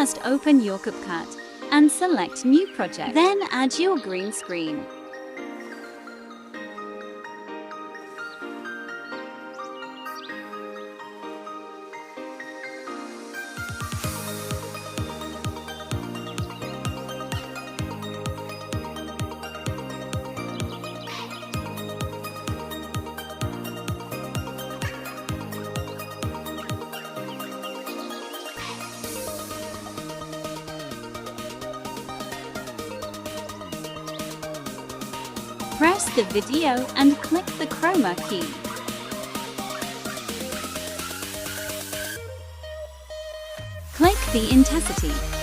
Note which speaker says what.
Speaker 1: First, open your Capcut and select New Project. Then add your green screen. Press the video and click the chroma key. Click the intensity.